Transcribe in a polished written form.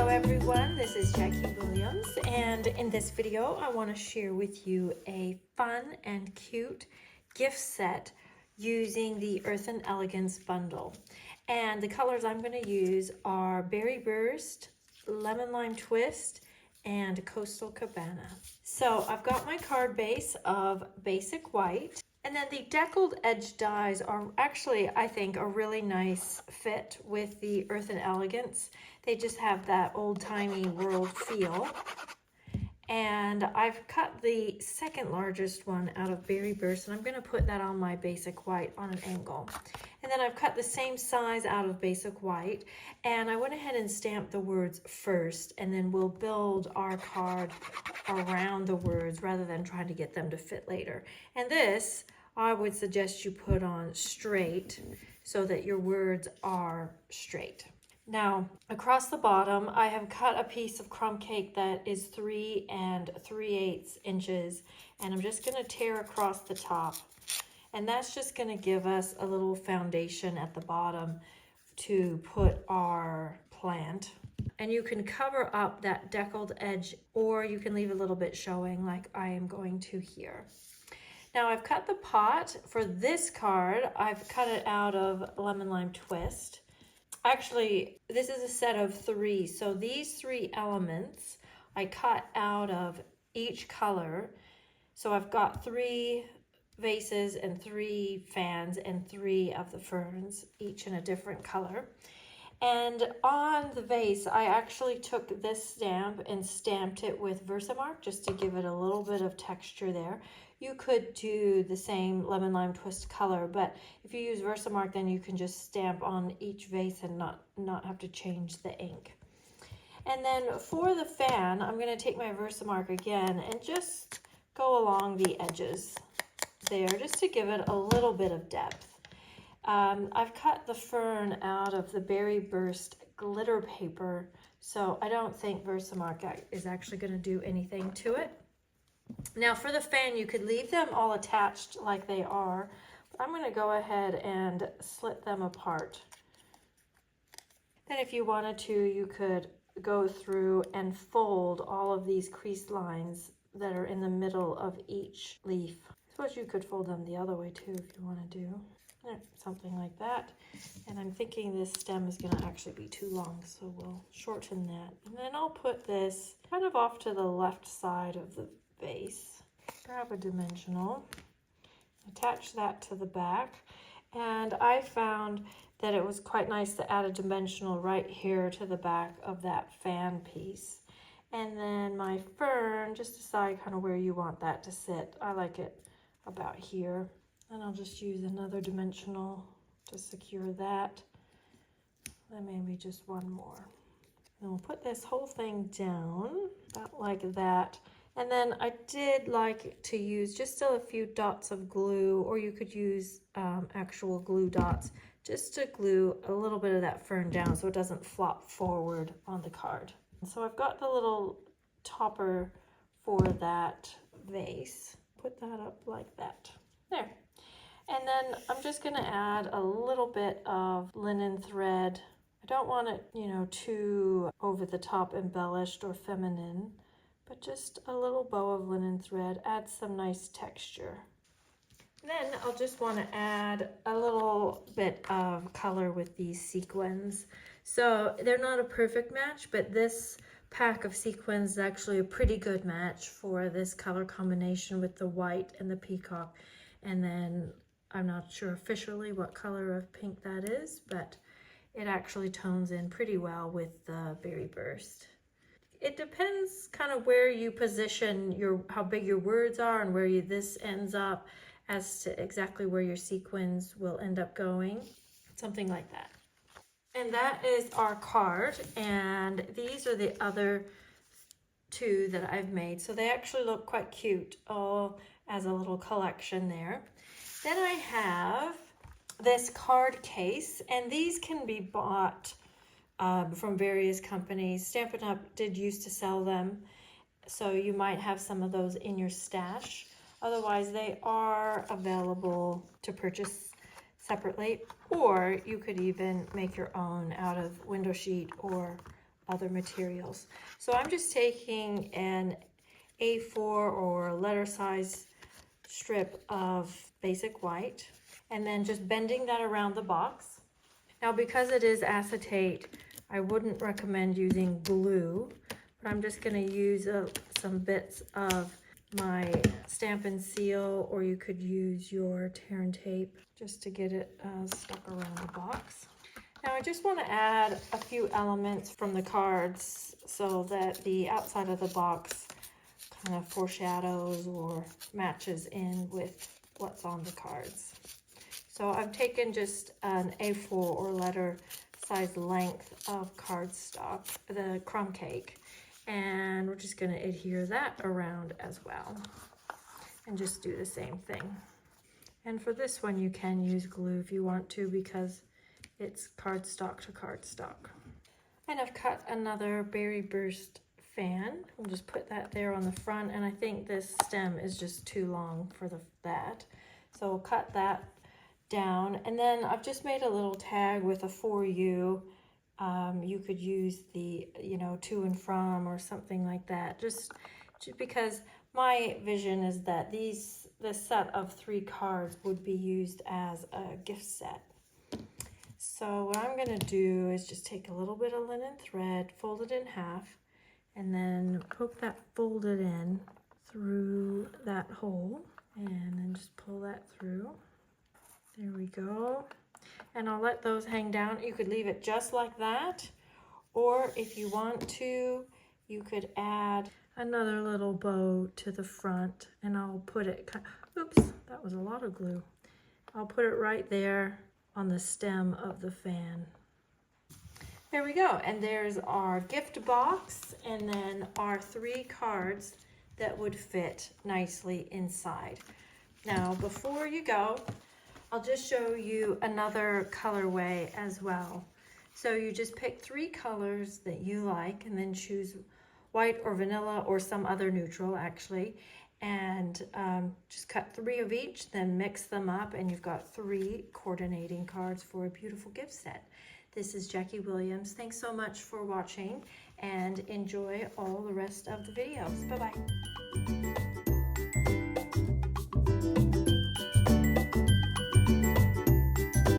everyone, this is Jackie Williams, and in this video I want to share with you a fun and cute gift set using the Earthen Elegance bundle. And the colors I'm going to use are Berry Burst, Lemon Lime Twist, and Coastal Cabana. So I've got my card base of basic white, and then the deckled edge dies are actually, I think, a really nice fit with the Earthen Elegance. They just have that old-timey world feel. And I've cut the second largest one out of Berry Burst, and I'm going to put that on my basic white on an angle. And then I've cut the same size out of basic white, and I went ahead and stamped the words first, and then we'll build our card around the words rather than trying to get them to fit later. And this, I would suggest you put on straight so that your words are straight. Now, across the bottom, I have cut a piece of crumb cake that is 3 3/8 inches, and I'm just going to tear across the top. And that's just going to give us a little foundation at the bottom to put our plant. And you can cover up that deckled edge, or you can leave a little bit showing like I am going to here. Now I've cut the pot for this card. I've cut it out of Lemon Lime Twist. Actually, this is a set of 3, so these 3 elements I cut out of each color. So I've got 3 vases and 3 fans and 3 of the ferns, each in a different color. And on the vase, I actually took this stamp and stamped it with Versamark just to give it a little bit of texture there. You could do the same Lemon Lime Twist color, but if you use Versamark, then you can just stamp on each vase and not have to change the ink. And then for the fan, I'm going to take my Versamark again and just go along the edges there just to give it a little bit of depth. I've cut the fern out of the Berry Burst glitter paper, so I don't think Versamark is actually going to do anything to it. Now for the fan, you could leave them all attached like they are, but I'm going to go ahead and slit them apart. Then if you wanted to, you could go through and fold all of these crease lines that are in the middle of each leaf. I suppose you could fold them the other way too if you want to do something like that. And I'm thinking this stem is going to actually be too long, so we'll shorten that. And then I'll put this kind of off to the left side of the vase. Grab a dimensional, attach that to the back, and I found that it was quite nice to add a dimensional right here to the back of that fan piece. And then my fern, just decide kind of where you want that to sit. I like it about here. And I'll just use another dimensional to secure that. Then maybe just one more. And we'll put this whole thing down, about like that. And then I did like to use just still a few dots of glue, or you could use actual glue dots, just to glue a little bit of that fern down so it doesn't flop forward on the card. So I've got the little topper for that vase. Put that up like that. There. And then I'm just going to add a little bit of linen thread. I don't want it, too over the top embellished or feminine, but just a little bow of linen thread adds some nice texture. Then I'll just want to add a little bit of color with these sequins. So they're not a perfect match, but this pack of sequins is actually a pretty good match for this color combination with the white and the peacock. And then I'm not sure officially what color of pink that is, but it actually tones in pretty well with the Berry Burst. It depends kind of where you position how big your words are and where this ends up as to exactly where your sequins will end up going. Something like that. And that is our card, and these are the other 2 that I've made. So they actually look quite cute, all as a little collection there. Then I have this card case, and these can be bought from various companies. Stampin' Up! Did used to sell them, so you might have some of those in your stash. Otherwise, they are available to purchase separately, or you could even make your own out of window sheet or other materials. So I'm just taking an A4 or letter size strip of basic white and then just bending that around the box. Now, because it is acetate, I wouldn't recommend using glue, but I'm just going to use some bits of my Stamp and Seal, or you could use your tear and tape just to get it stuck around the box. Now I just want to add a few elements from the cards so that the outside of the box kind of foreshadows or matches in with what's on the cards. So I've taken just an A4 or letter size length of cardstock, the crumb cake, and we're just going to adhere that around as well and just do the same thing. And for this one you can use glue if you want to, because it's cardstock to cardstock. And I've cut another berry burst fan. We'll just put that there on the front, and I think this stem is just too long for that. So we'll cut that down, and then I've just made a little tag with a for you. You could use the, to and from or something like that, just because my vision is that this set of 3 cards would be used as a gift set. So what I'm going to do is just take a little bit of linen thread, fold it in half, and then poke that folded in through that hole, and then just pull that through. There we go. And I'll let those hang down. You could leave it just like that, or if you want to, you could add another little bow to the front, and I'll put it, oops, that was a lot of glue. I'll put it right there on the stem of the fan. There we go, and there's our gift box, and then our 3 cards that would fit nicely inside. Now, before you go, I'll just show you another colorway as well. So you just pick 3 colors that you like, and then choose white or vanilla or some other neutral actually, and just cut 3 of each, then mix them up, and you've got 3 coordinating cards for a beautiful gift set. This is Jackie Williams. Thanks so much for watching, and enjoy all the rest of the videos. Bye-bye.